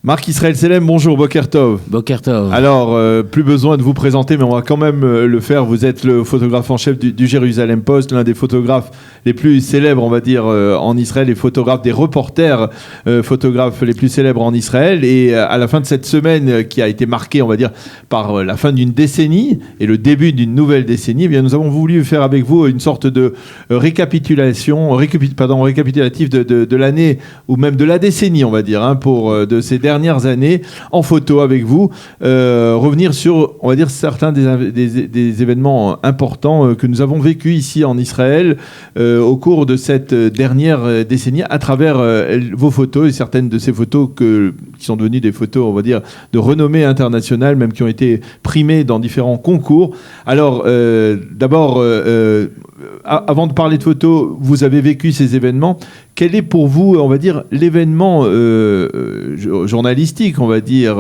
Marc Israël Selem, bonjour, Boker Tov. Boker Tov. Alors, plus besoin de vous présenter, mais on va quand même le faire. Vous êtes le photographe en chef du Jérusalem Post, l'un des photographes les plus célèbres, on va dire, en Israël, les photographes, des reporters photographes les plus célèbres en Israël. Et à la fin de cette semaine, qui a été marquée, on va dire, par la fin d'une décennie et le début d'une nouvelle décennie, eh bien, nous avons voulu faire avec vous une sorte de récapitulatif de l'année, ou même de la décennie, on va dire, pour de ces dernières années, en photo avec vous, revenir sur, on va dire, certains des événements importants que nous avons vécus ici en Israël au cours de cette dernière décennie à travers vos photos et certaines de ces photos qui sont devenues des photos, on va dire, de renommée internationale, même qui ont été primées dans différents concours. Alors, d'abord, avant de parler de photos, vous avez vécu ces événements. Quel est pour vous, on va dire, l'événement journalistique, on va dire,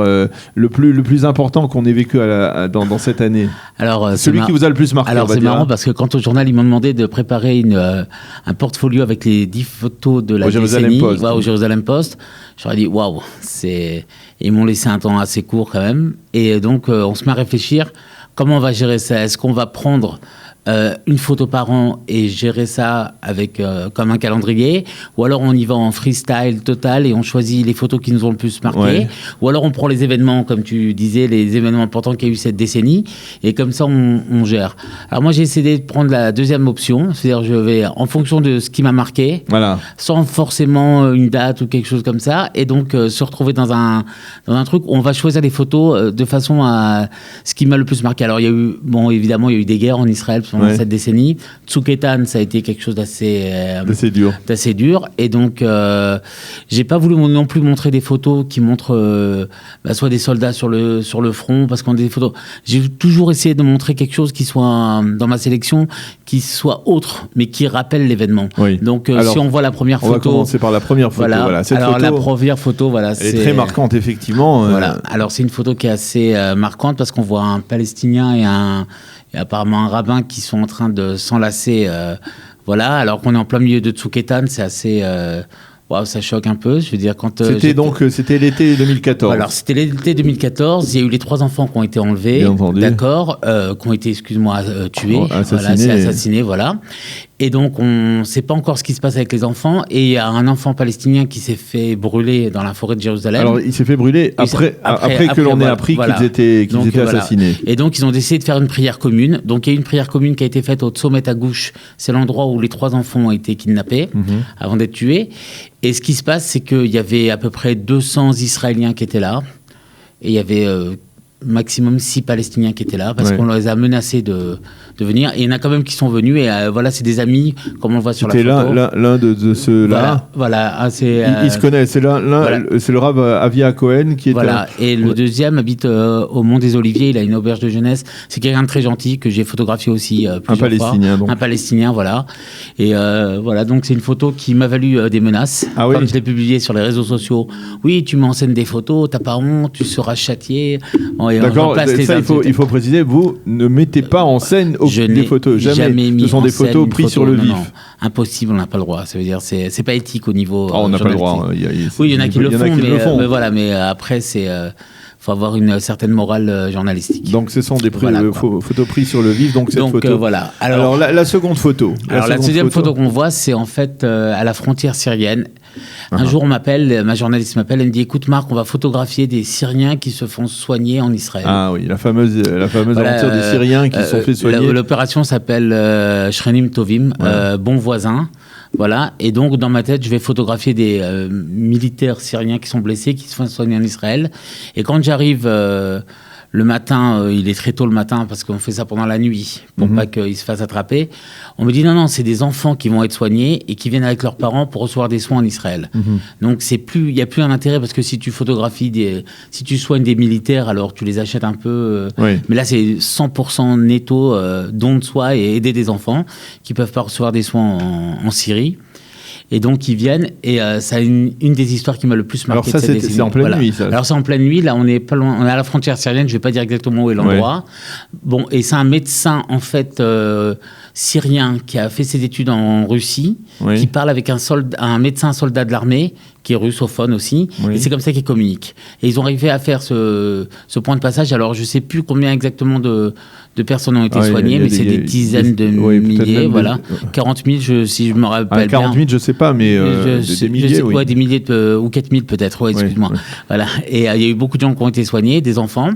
le plus important qu'on ait vécu dans cette année? Alors, celui qui vous a le plus marqué. Alors, c'est marrant parce que quand au journal, ils m'ont demandé de préparer un portfolio avec les 10 photos de la décennie au Jérusalem Post, j'aurais dit waouh, ils m'ont laissé un temps assez court quand même. Et donc, on se met à réfléchir comment on va gérer ça. Est-ce qu'on va prendre une photo par an et gérer ça avec comme un calendrier, ou alors on y va en freestyle total et on choisit les photos qui nous ont le plus marqué, ou alors on prend les événements, comme tu disais, les événements importants qu'il y a eu cette décennie, et comme ça on gère. Alors moi j'ai essayé de prendre la deuxième option, c'est-à-dire je vais en fonction de ce qui m'a marqué, sans forcément une date ou quelque chose comme ça, et donc se retrouver dans un truc où on va choisir les photos de façon à ce qui m'a le plus marqué. Alors il y a eu, évidemment il y a eu des guerres en Israël pendant cette décennie. Tsuketan, ça a été quelque chose d'assez dur. Et donc, j'ai pas voulu non plus montrer des photos qui montrent soit des soldats sur le front, parce qu'on a des photos. J'ai toujours essayé de montrer quelque chose qui soit, dans ma sélection, qui soit autre, mais qui rappelle l'événement. Oui. Donc, alors, si on voit la première photo... On va commencer par la première photo. Voilà. Cette photo, la première photo, c'est... Elle est très marquante, effectivement. Voilà. Alors, c'est une photo qui est assez marquante, parce qu'on voit un Palestinien et apparemment un rabbin qui sont en train de s'enlacer, alors qu'on est en plein milieu de Tsuketan, c'est assez... ça choque un peu, je veux dire, quand... C'était l'été 2014. Alors, c'était l'été 2014, il y a eu les 3 enfants qui ont été enlevés, d'accord, qui ont été, tués, assassinés, voilà. Et donc, on ne sait pas encore ce qui se passe avec les enfants. Et il y a un enfant palestinien qui s'est fait brûler dans la forêt de Jérusalem. Alors, il s'est fait brûler après que l'on ait appris qu'ils étaient assassinés. Et donc, ils ont décidé de faire une prière commune. Donc, il y a eu une prière commune qui a été faite au Tzomet Agouche. C'est l'endroit où les 3 enfants ont été kidnappés avant d'être tués. Et ce qui se passe, c'est qu'il y avait à peu près 200 Israéliens qui étaient là. Et il y avait... maximum 6 Palestiniens qui étaient là, parce qu'on les a menacés de venir. Et il y en a quand même qui sont venus, et c'est des amis, comme on le voit sur la photo. C'était l'un de ceux-là. Voilà. Ils se connaissent. C'est c'est le Rav Avia Cohen qui est... Voilà. Et le deuxième habite au Mont des Oliviers, il a une auberge de jeunesse. C'est quelqu'un de très gentil, que j'ai photographié aussi plusieurs fois. Un Palestinien, voilà. Et donc c'est une photo qui m'a valu des menaces. Comme je l'ai publié sur les réseaux sociaux. Oui, tu mets en scène des photos, t'as pas honte, tu seras châtié. D'accord, ça il faut préciser, vous ne mettez pas en scène des photos, jamais. Ce sont des photos prises sur le vif. Non. Impossible, on n'a pas le droit. Ça veut dire, c'est pas éthique au niveau. On n'a pas le droit. Oui, il y en a qui le font, mais après c'est. Faut avoir une certaine morale journalistique. Donc ce sont des photos prises sur le vif. Donc cette photo. Voilà. Alors la seconde photo. La deuxième photo qu'on voit, c'est en fait à la frontière syrienne. Un jour, ma journaliste m'appelle, elle me dit: écoute Marc, on va photographier des Syriens qui se font soigner en Israël. Ah oui, la fameuse aventure des Syriens qui se sont fait soigner. L'opération s'appelle Shrenim Tovim, bon voisin. Voilà, et donc dans ma tête, je vais photographier des militaires syriens qui sont blessés, qui se font soigner en Israël. Et quand j'arrive le matin, il est très tôt le matin parce qu'on fait ça pendant la nuit pour pas qu'ils se fassent attraper. On me dit non, c'est des enfants qui vont être soignés et qui viennent avec leurs parents pour recevoir des soins en Israël. Donc il y a plus un intérêt, parce que si tu photographies si tu soignes des militaires, alors tu les achètes un peu. Mais là c'est 100% netto, don de soi et aider des enfants qui peuvent pas recevoir des soins en Syrie. Et donc ils viennent, et c'est une des histoires qui m'a le plus marqué. Alors ça, c'est en pleine nuit, ça. Alors c'est en pleine nuit, là on est pas loin, on est à la frontière syrienne, je vais pas dire exactement où est l'endroit. Bon, et c'est un médecin en fait syrien qui a fait ses études en Russie, qui parle avec un médecin soldat de l'armée, qui est russophone aussi, et c'est comme ça qu'ils communiquent. Et ils ont arrivé à faire ce point de passage. Alors, je ne sais plus combien exactement de personnes ont été soignées, mais c'est des dizaines de milliers, voilà. 40 000, si je me rappelle 40 000, je ne sais pas, mais des milliers, des milliers ou 4 000 peut-être, excuse-moi. Voilà. Et il y a eu beaucoup de gens qui ont été soignés, des enfants.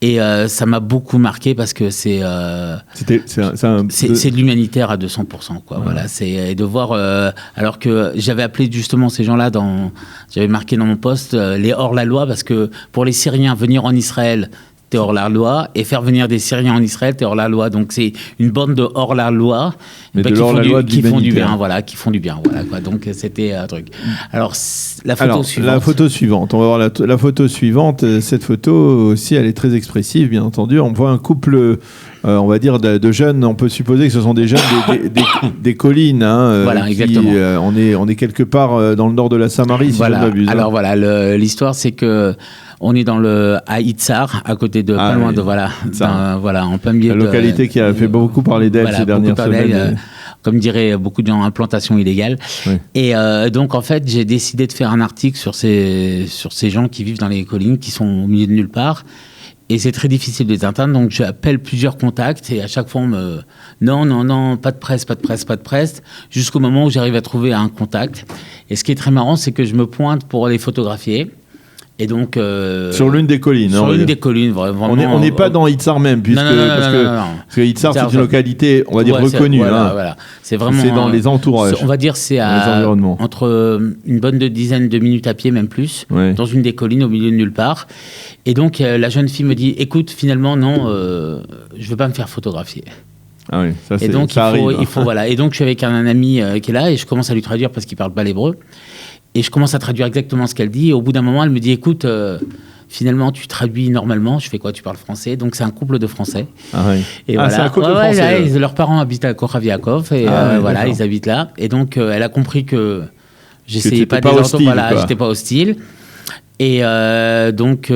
Et ça m'a beaucoup marqué parce que c'est de l'humanitaire à 200%, quoi. Voilà, et de voir alors que j'avais appelé justement ces gens-là j'avais marqué dans mon post les hors-la-loi, parce que pour les Syriens venir en Israël, t'es hors la loi, et faire venir des Syriens en Israël, t'es hors la loi. Donc c'est une bande de hors la loi, qui font du bien, voilà, quoi. Donc c'était un truc. Alors la photo suivante. On va voir la photo suivante. Cette photo aussi, elle est très expressive, bien entendu. On voit un couple, on va dire de jeunes. On peut supposer que ce sont des jeunes des collines. Voilà, exactement. On est quelque part dans le nord de la Samarie, si je ne m'abuse. Alors voilà, l'histoire, c'est que on est à Itzar, à côté de, pas loin de, en plein milieu de... La localité qui a fait beaucoup parler d'elle ces dernières semaines. Comme diraient beaucoup de gens, implantation illégale. Oui. Et donc, en fait, j'ai décidé de faire un article sur ces gens qui vivent dans les collines, qui sont au milieu de nulle part. Et c'est très difficile de les atteindre. Donc, j'appelle plusieurs contacts et à chaque fois, on me... Non, pas de presse. Jusqu'au moment où j'arrive à trouver un contact. Et ce qui est très marrant, c'est que je me pointe pour les photographier. Et donc, sur l'une des collines. Sur l'une des collines, vraiment. On n'est pas dans Itzar même, parce que Itzar, c'est une localité, on va dire, reconnue. Voilà. C'est vraiment. C'est dans les entourages. On va dire, c'est entre une bonne dizaine de minutes à pied, même plus, dans une des collines, au milieu de nulle part. Et donc, la jeune fille me dit, écoute, finalement, non, je veux pas me faire photographier. Ah oui, et donc, il faut voilà. Et donc, je suis avec un ami qui est là, et je commence à lui traduire parce qu'il parle pas l'hébreu. Et je commence à traduire exactement ce qu'elle dit. Et au bout d'un moment, elle me dit, écoute, finalement, tu traduis normalement. Je fais quoi? Tu parles français. Donc, c'est un couple de Français. Ah oui. Et voilà. C'est un couple de Français. Leurs parents habitent à Kochav Yaakov. Et voilà, ils habitent là. Et donc, elle a compris que j'essayais pas hostile. Voilà, j'étais pas hostile. Et donc,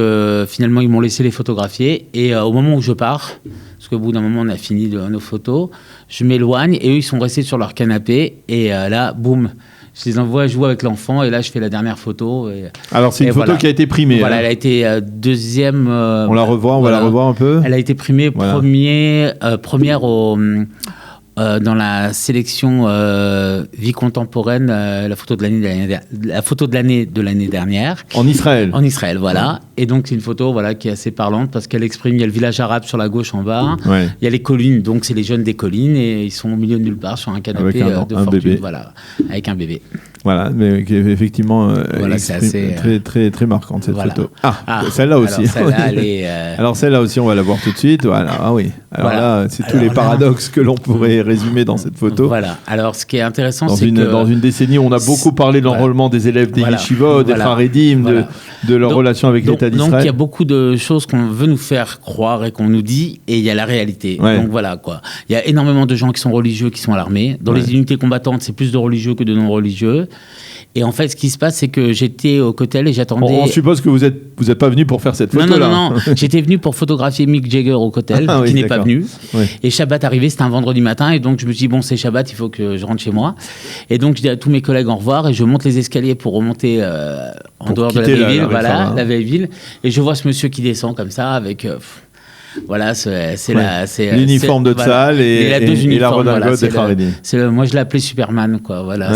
finalement, ils m'ont laissé les photographier. Et au moment où je pars, parce qu'au bout d'un moment, on a fini nos photos, je m'éloigne. Et eux, ils sont restés sur leur canapé. Et là, boum. Je les envoie jouer avec l'enfant et là je fais la dernière photo. Alors c'est une photo qui a été primée. Voilà, elle a été deuxième. On la revoit, on va la revoir un peu. Elle a été primée première dans la sélection vie contemporaine, la photo de l'année de l'année dernière. En Israël. En Israël, voilà. Ouais. Et donc c'est une photo qui est assez parlante parce qu'elle exprime, il y a le village arabe sur la gauche en bas, il y a les collines, donc c'est les jeunes des collines et ils sont au milieu de nulle part sur un canapé de fortune, bébé. Voilà, avec un bébé. Voilà, mais effectivement, c'est assez, très, très, très marquante cette photo. Celle-là aussi. Alors celle-là aussi, on va la voir tout de suite. Voilà, Alors là, c'est tous les paradoxes que l'on pourrait résumer dans cette photo. Voilà. Alors ce qui est intéressant, c'est que dans une décennie, on a beaucoup parlé de l'enrôlement des élèves des yeshivot, des Haredim, de leur relation avec l'État d'Israël. Donc il y a beaucoup de choses qu'on veut nous faire croire et qu'on nous dit, et il y a la réalité. Donc voilà quoi. Il y a énormément de gens qui sont religieux, qui sont à l'armée. Dans les unités combattantes, c'est plus de religieux que de non-religieux. Et en fait, ce qui se passe, c'est que j'étais au Kotel et j'attendais... On suppose que vous êtes pas venu pour faire cette photo-là. Non. J'étais venu pour photographier Mick Jagger au Kotel, qui n'est pas venu. Oui. Et Shabbat arrivé, c'était un vendredi matin. Et donc, je me suis dit, bon, c'est Shabbat, il faut que je rentre chez moi. Et donc, je dis à tous mes collègues au revoir. Et je monte les escaliers pour remonter en dehors de la vieille ville. La vieille ville. Et je vois ce monsieur qui descend comme ça avec... Voilà, c'est l'uniforme de Tzahal et la redingote des Haredim. Moi, je l'ai appelé Superman, quoi. Voilà,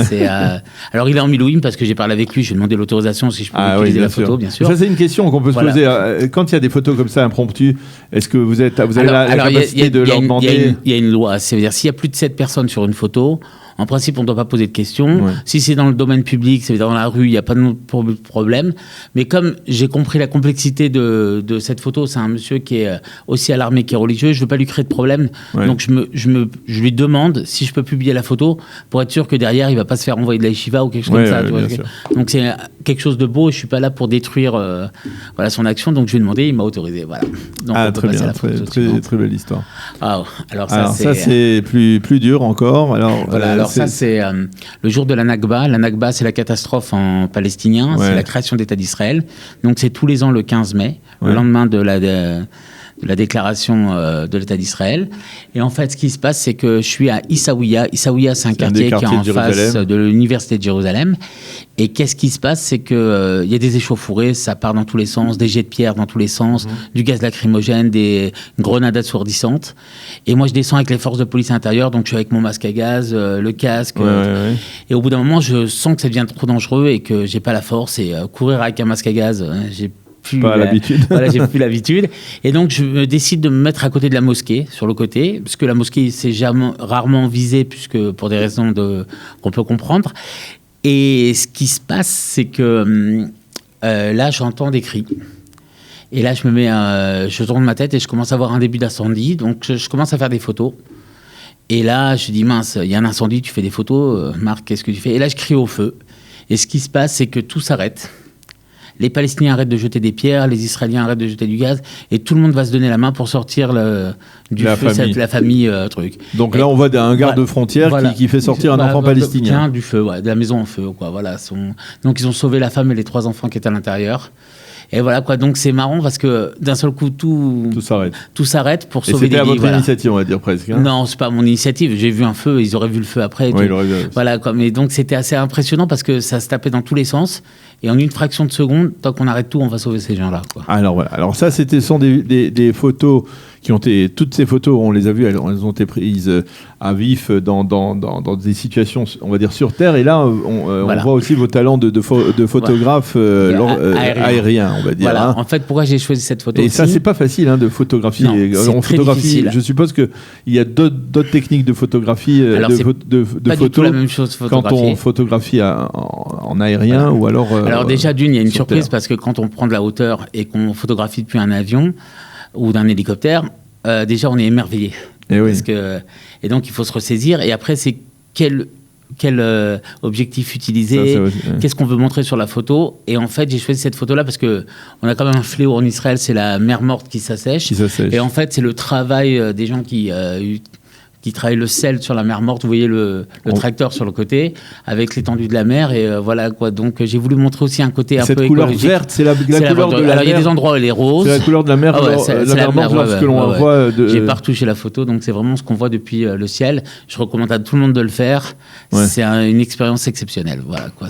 alors, il est en Milouim parce que j'ai parlé avec lui. J'ai demandé l'autorisation si je pouvais utiliser la photo, bien sûr. Ça, c'est une question qu'on peut se poser. Quand il y a des photos comme ça impromptues, est-ce que vous avez la capacité de leur demander? Il y a une loi. C'est-à-dire, s'il y a plus de 7 personnes sur une photo, en principe, on ne doit pas poser de questions. Ouais. Si c'est dans le domaine public, c'est dans la rue, il n'y a pas de problème. Mais comme j'ai compris la complexité de cette photo, c'est un monsieur qui est aussi à l'armée, qui est religieux, je ne veux pas lui créer de problème. Ouais. Donc, je lui demande si je peux publier la photo pour être sûr que derrière, il ne va pas se faire envoyer de la yeshiva ou quelque chose comme ça. Donc, c'est quelque chose de beau. Je ne suis pas là pour détruire son action. Donc, je lui ai demandé, il m'a autorisé. Voilà. Donc, très bien. Très belle histoire. Alors ça, c'est plus dur encore. Alors ça, c'est le jour de la Nakba. La Nakba, c'est la catastrophe en palestinien. C'est la création d'État d'Israël. Donc, c'est tous les ans le 15 mai, le lendemain de la déclaration de l'État d'Israël. Et en fait, ce qui se passe, c'est que je suis à Issawiyah. Issawiyah, c'est un quartier qui est en face de l'université de Jérusalem. Et qu'est-ce qui se passe, c'est que y a des échauffourées, ça part dans tous les sens, des jets de pierre dans tous les sens, du gaz lacrymogène, des grenades assourdissantes. Et moi, je descends avec les forces de police intérieures, donc je suis avec mon masque à gaz, le casque. Et au bout d'un moment, je sens que ça devient trop dangereux et que j'ai pas la force. Et courir avec un masque à gaz, j'ai l'habitude. Voilà, j'ai plus l'habitude. Et donc, je me décide de me mettre à côté de la mosquée, sur le côté, parce que la mosquée, c'est rarement visée, puisque pour des raisons qu'on peut comprendre. Et ce qui se passe, c'est que là, j'entends des cris. Et là, je tourne ma tête et je commence à voir un début d'incendie. Donc, je commence à faire des photos. Et là, je dis, mince, il y a un incendie, tu fais des photos. Marc, qu'est-ce que tu fais? Et là, je crie au feu. Et ce qui se passe, c'est que tout s'arrête. Les Palestiniens arrêtent de jeter des pierres, les Israéliens arrêtent de jeter du gaz, et tout le monde va se donner la main pour sortir du feu, la famille truc. Donc là, on voit un garde-frontière qui fait sortir un enfant palestinien. Du feu, de la maison en feu, quoi. Voilà. Donc ils ont sauvé la femme et les 3 enfants qui étaient à l'intérieur. Et voilà quoi, donc c'est marrant parce que d'un seul coup tout s'arrête pour sauver des vies. C'était à votre initiative, on va dire presque. Hein. Non, c'est pas mon initiative. J'ai vu un feu, ils auraient vu le feu après. Oui, ils l'auraient vu. Voilà quoi. Mais donc c'était assez impressionnant parce que ça se tapait dans tous les sens. Et en une fraction de seconde, tant qu'on arrête tout, on va sauver ces gens-là, quoi. Alors voilà. Alors ça, sont des photos qui ont été. Toutes ces photos, on les a vues, elles ont été prises à vif dans des situations, on va dire sur Terre. Et là, on voit aussi vos talents de photographe aérien, on va dire. Voilà. Hein. En fait, pourquoi j'ai choisi cette photo? Et ça, c'est pas facile de photographier. Non, c'est très difficile. Je suppose qu'il y a d'autres techniques de photographie, de pas photo. Du tout la même chose quand on photographie en aérien ou alors. Alors déjà d'une, il y a une surprise terre. Parce que quand on prend de la hauteur et qu'on photographie depuis un avion ou d'un hélicoptère, déjà on est émerveillé. Et donc il faut se ressaisir. Et après c'est quel objectif utiliser, qu'est-ce qu'on veut montrer sur la photo. Et en fait, j'ai choisi cette photo-là parce qu'on a quand même un fléau en Israël, c'est la mer morte qui s'assèche. Et en fait, c'est le travail des gens qui travaillent le sel sur la mer morte. Vous voyez le tracteur sur le côté, avec l'étendue de la mer. Et voilà quoi. Donc, j'ai voulu montrer aussi un côté un peu écologique. Cette couleur verte, c'est la couleur de la mer. Alors, il y a des endroits où elle est rose. C'est la couleur de la mer, la mer morte lorsque l'on voit... J'ai pas retouché la photo, donc c'est vraiment ce qu'on voit depuis le ciel. Je recommande à tout le monde de le faire. Ouais. C'est une expérience exceptionnelle. Voilà quoi.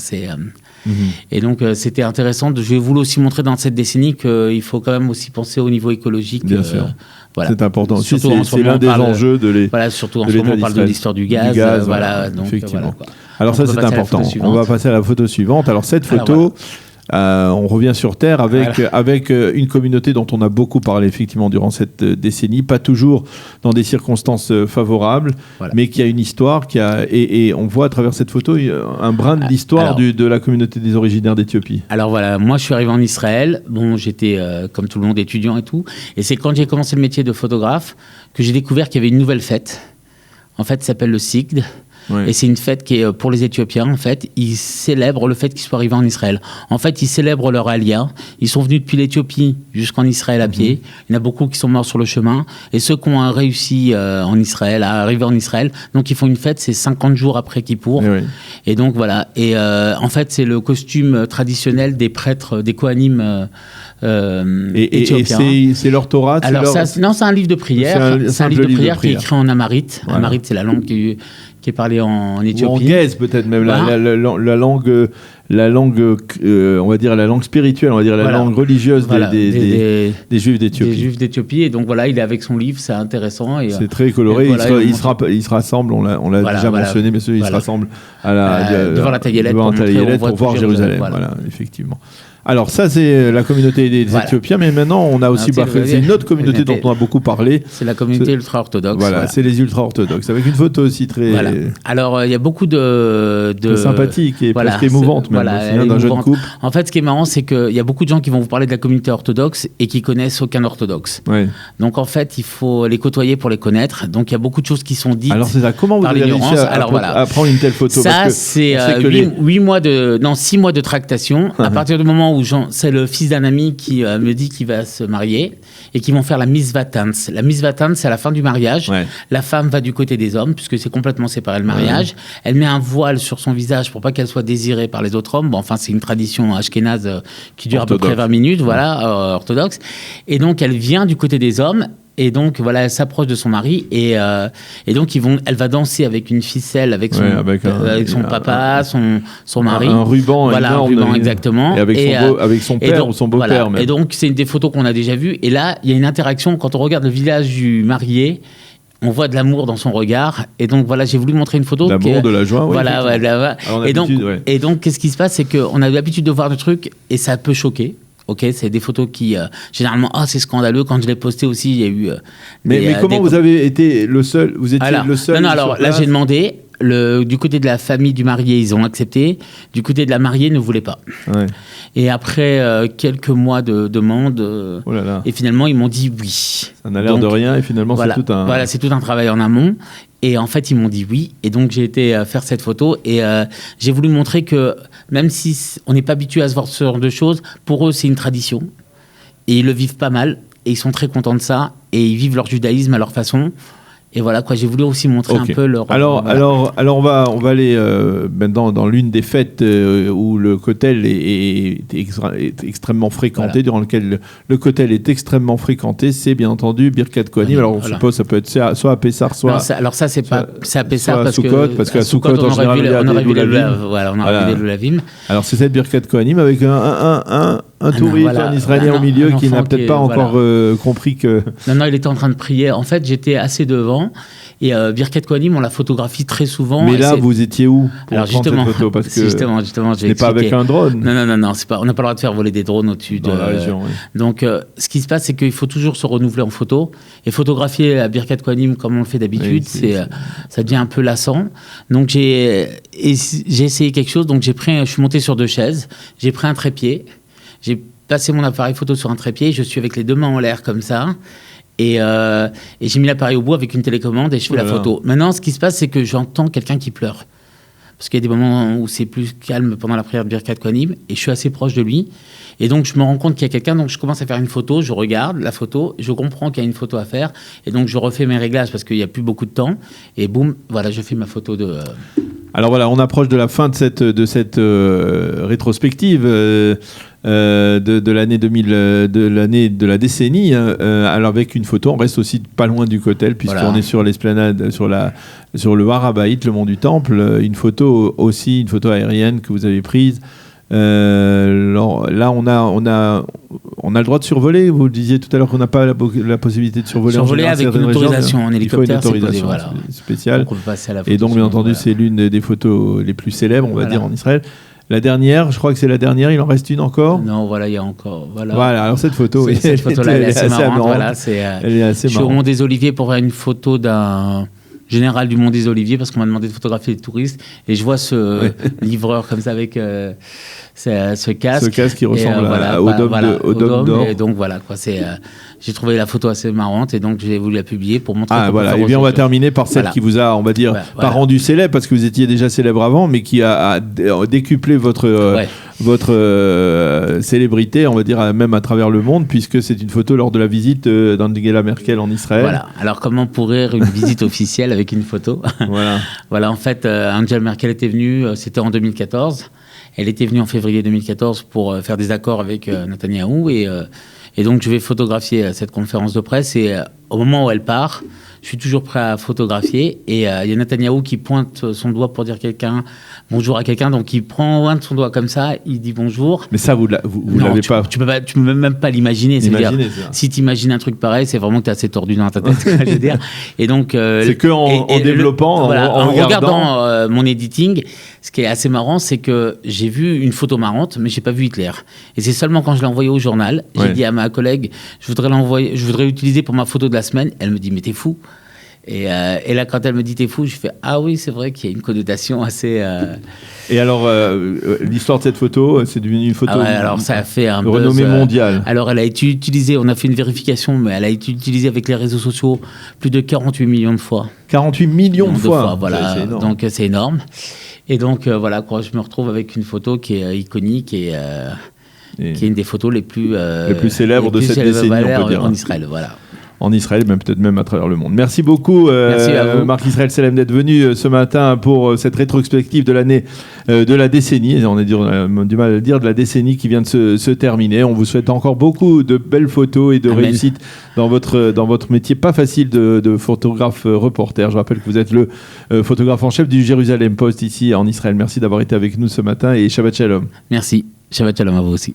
Et donc, c'était intéressant. Je voulais aussi montrer dans cette décennie qu'il faut quand même aussi penser au niveau écologique. Bien sûr. Voilà. C'est important. C'est l'un des enjeux de l'État. Voilà, surtout en ce moment, on parle de l'histoire du gaz. Donc, effectivement. Alors ça, c'est important. On va passer à la photo suivante. Alors cette photo... on revient sur Terre avec une communauté dont on a beaucoup parlé effectivement durant cette décennie, pas toujours dans des circonstances favorables, mais qui a une histoire, et on voit à travers cette photo un brin de l'histoire de la communauté des originaires d'Éthiopie. Alors voilà, moi je suis arrivé en Israël, j'étais comme tout le monde étudiant et tout, et c'est quand j'ai commencé le métier de photographe que j'ai découvert qu'il y avait une nouvelle fête. En fait, ça s'appelle le Sigd. Oui. Et c'est une fête qui est pour les Éthiopiens. En fait, ils célèbrent le fait qu'ils soient arrivés en Israël. En fait, ils célèbrent leur alia. Ils sont venus depuis l'Éthiopie jusqu'en Israël à pied. Il y en a beaucoup qui sont morts sur le chemin. Et ceux qui ont réussi en Israël, à arriver en Israël, donc ils font une fête, c'est 50 jours après Kippour. Oui. Et donc voilà. Et en fait, c'est le costume traditionnel des prêtres, des Kohanim éthiopiens. Et c'est leur Torah. Alors non, c'est un livre de prière. C'est un livre de prière qui est écrit en amharite. Voilà. Amharite, c'est la langue qui est parlée en Éthiopie. Ou en guèze peut-être même, la langue, on va dire la langue spirituelle, on va dire la langue religieuse des Juifs d'Éthiopie. Des Juifs d'Éthiopie, et donc voilà, il est avec son livre, c'est intéressant. C'est très coloré, il se rassemble, on l'a déjà mentionné, mais il se rassemble devant la Taillelette pour voir Jérusalem. Voilà, effectivement. Alors ça, c'est la communauté des Éthiopiens, mais maintenant on a aussi c'est une autre communauté dont on a beaucoup parlé. C'est la communauté ultra-orthodoxe. Voilà, c'est les ultra-orthodoxes, avec une photo aussi très... Voilà. Alors, il y a beaucoup de sympathique et presque émouvante, même, d'un jeune couple. En fait, ce qui est marrant, c'est qu'il y a beaucoup de gens qui vont vous parler de la communauté orthodoxe et qui connaissent aucun orthodoxe. Ouais. Donc, en fait, il faut les côtoyer pour les connaître. Donc, il y a beaucoup de choses qui sont dites. Alors, c'est ça. Comment vous avez réussi à prendre une telle photo? Ça, c'est 6 mois de tractation. À partir du moment moment où c'est le fils d'un ami qui me dit qu'il va se marier et qu'ils vont faire la misvatans. La misvatans, c'est à la fin du mariage. Ouais. La femme va du côté des hommes, puisque c'est complètement séparé le mariage. Elle met un voile sur son visage pour pas qu'elle soit désirée par les autres hommes. Bon, enfin, c'est une tradition ashkénaze qui dure orthodoxe. À peu près 20 minutes, voilà, orthodoxe. Et donc, elle vient du côté des hommes. Et donc, voilà, elle s'approche de son mari et donc, elle va danser avec une ficelle, avec son papa, son mari. Un ruban, voilà, énorme, un ruban, exactement. Et avec son père ou son beau-père. Voilà. Et donc, c'est des photos qu'on a déjà vues. Et là, il y a une interaction. Quand on regarde le visage du marié, on voit de l'amour dans son regard. Et donc, voilà, j'ai voulu montrer une photo. L'amour, de la joie, oui. Voilà, et donc, qu'est-ce qui se passe, c'est qu'on a l'habitude de voir des trucs et ça peut choquer. Ok, c'est des photos qui, généralement, c'est scandaleux. Quand je l'ai posté aussi, il y a eu... mais comment vous avez été le seul? Vous étiez le seul? Non, alors là, j'ai demandé. Du côté de la famille du marié, ils ont accepté. Du côté de la mariée, ne voulaient pas. Ouais. Et après quelques mois de demande, et finalement, ils m'ont dit oui. Ça n'a l'air de rien, et finalement, voilà, c'est tout un... Voilà, c'est tout un travail en amont. Et en fait, ils m'ont dit oui. Et donc, j'ai été faire cette photo. Et j'ai voulu montrer que même si on n'est pas habitué à se voir ce genre de choses, pour eux, c'est une tradition. Et ils le vivent pas mal. Et ils sont très contents de ça. Et ils vivent leur judaïsme à leur façon. Et voilà, quoi, j'ai voulu aussi montrer un peu leur... Alors, on va aller maintenant dans l'une des fêtes où le kotel est extrêmement fréquenté, durant lequel le kotel est extrêmement fréquenté, c'est bien entendu Birkat Kohanim. Alors, on suppose que ça peut être soit à Pessar, soit... Non, alors ça, c'est à Pessar parce qu'à Sukkot, en général, il y a des Loulavim. Voilà, on aurait vu des Loulavim. Alors, c'est cette Birkat Kohanim avec un touriste, un Israélien au milieu qui n'a peut-être pas encore compris que... Non, il était en train de prier. En fait, j'étais assez devant. Et Birkat Kohanim, on la photographie très souvent. Mais là, vous étiez où pour prendre cette photo? Parce que justement, ce n'est pas avec un drone. Non, c'est pas, on n'a pas le droit de faire voler des drones au-dessus de la région. Oui. Donc, ce qui se passe, c'est qu'il faut toujours se renouveler en photo. Et photographier la Birkat Kohanim comme on le fait d'habitude, ça devient un peu lassant. Donc, j'ai essayé quelque chose. Donc, je suis monté sur 2 chaises. J'ai pris un trépied. J'ai passé mon appareil photo sur un trépied. Je suis avec les 2 mains en l'air comme ça. Et j'ai mis l'appareil au bout avec une télécommande et je fais la photo. Maintenant, ce qui se passe, c'est que j'entends quelqu'un qui pleure. Parce qu'il y a des moments où c'est plus calme pendant la prière de Birkat Kohanim et je suis assez proche de lui. Et donc, je me rends compte qu'il y a quelqu'un, donc je commence à faire une photo, je regarde la photo, je comprends qu'il y a une photo à faire et donc je refais mes réglages parce qu'il n'y a plus beaucoup de temps. Et boum, voilà, je fais ma photo de... Alors voilà, on approche de la fin de cette rétrospective de l'année 2000, de la décennie. Alors avec une photo, on reste aussi pas loin du kotel puisqu'on est sur l'esplanade, sur le Har HaBayit, le mont du Temple. Une photo aérienne que vous avez prise. Là, on a le droit de survoler. Vous le disiez tout à l'heure qu'on n'a pas la possibilité de survoler. Survoler avec une autorisation en hélicoptère. Il faut une autorisation spéciale. Donc on peut passer à la photo. Et donc, bien entendu, c'est l'une des photos les plus célèbres, on va dire, en Israël. La dernière, je crois que c'est la dernière. Il en reste une encore. Non, voilà, il y a encore. Voilà. Alors cette photo, cette photo-là, elle est assez marrante. Voilà, elle est assez marrante. Je suis au Mont des Oliviers pour faire une photo d'un général du Mont des Oliviers parce qu'on m'a demandé de photographier les touristes et je vois ce livreur comme ça avec ce casque. Ce casque qui ressemble au dôme d'or. Et donc voilà, quoi, j'ai trouvé la photo assez marrante et donc j'ai voulu la publier pour montrer. Et bien on va terminer par celle qui vous a, on va dire, pas rendu célèbre parce que vous étiez déjà célèbre avant, mais qui a décuplé votre célébrité, on va dire, même à travers le monde, puisque c'est une photo lors de la visite d'Angela Merkel en Israël. Voilà. Alors comment pourrait une visite officielle avec une photo? Voilà. En fait, Angela Merkel était venue, c'était en 2014. Elle était venue en février 2014 pour faire des accords avec Netanyahou et donc je vais photographier cette conférence de presse et au moment où elle part, je suis toujours prêt à photographier et il y a Netanyahou qui pointe son doigt pour dire bonjour à quelqu'un, donc il prend loin de son doigt comme ça, il dit bonjour. Mais ça, vous l'avez pas. Tu peux même pas l'imaginer. Si tu imagines un truc pareil, c'est vraiment que tu es assez tordu dans ta tête, je veux dire. Et donc, c'est qu'en développant, en regardant mon editing, ce qui est assez marrant, c'est que j'ai vu une photo marrante, mais j'ai pas vu Hitler. Et c'est seulement quand je l'ai envoyé au journal, j'ai dit à ma collègue, je voudrais l'utiliser pour ma photo de la semaine. Elle me dit, mais t'es fou. Et là, quand elle me dit t'es fou, je fais ah oui, c'est vrai qu'il y a une connotation assez. Et alors, l'histoire de cette photo, c'est devenu une photo alors ça a fait un renommée mondiale. Alors, elle a été utilisée, on a fait une vérification, mais elle a été utilisée avec les réseaux sociaux plus de 48 millions de fois. 48 millions de fois. Voilà, donc c'est énorme. Et donc, voilà, quoi, je me retrouve avec une photo qui est iconique et qui est une des photos les plus célèbres de cette décennie, on peut dire. En Israël, voilà. En Israël, peut-être même à travers le monde. Merci beaucoup, Marc-Israël Selem, d'être venu ce matin pour cette rétrospective de l'année de la décennie. On a du mal à le dire, de la décennie qui vient de se terminer. On vous souhaite encore beaucoup de belles photos et de réussite dans votre métier. Pas facile de photographe reporter. Je rappelle que vous êtes le photographe en chef du Jérusalem Post ici en Israël. Merci d'avoir été avec nous ce matin et Shabbat Shalom. Merci. Shabbat Shalom à vous aussi.